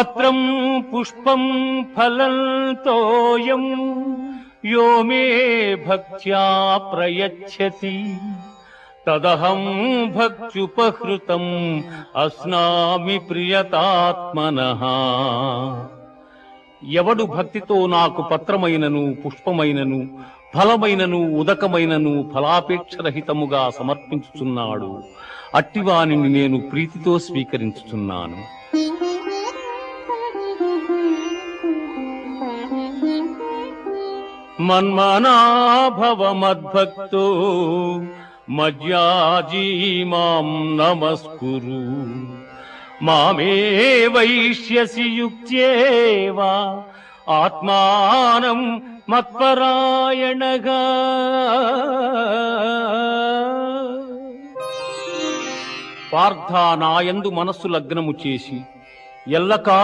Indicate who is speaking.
Speaker 1: పత్రం పుష్పం ఫలం తోయం యో మే భక్త్యా ప్రయచ్చతి తదహం భక్త్యుపహృతం అస్నామి ప్రియతాత్మనః. ఎవడు భక్తితో నాకు పత్రమైనను పుష్పమైనను ఫలమైనను ఉదకమైనను ఫలాపేక్షరహితముగా సమర్పించుచున్నాడు, అట్టివానిని నేను ప్రీతితో స్వీకరించుచున్నాను. మన్మనా భవ మద్భక్తో మజ్యాజీ మాం నమస్కురు. మామే వైష్యసి యుక్త్యేవ ఆత్మానం మత్పరాయణగా. పార్థ, నాయందు మనస్సు లగ్నము చేసి ఎల్లకాలం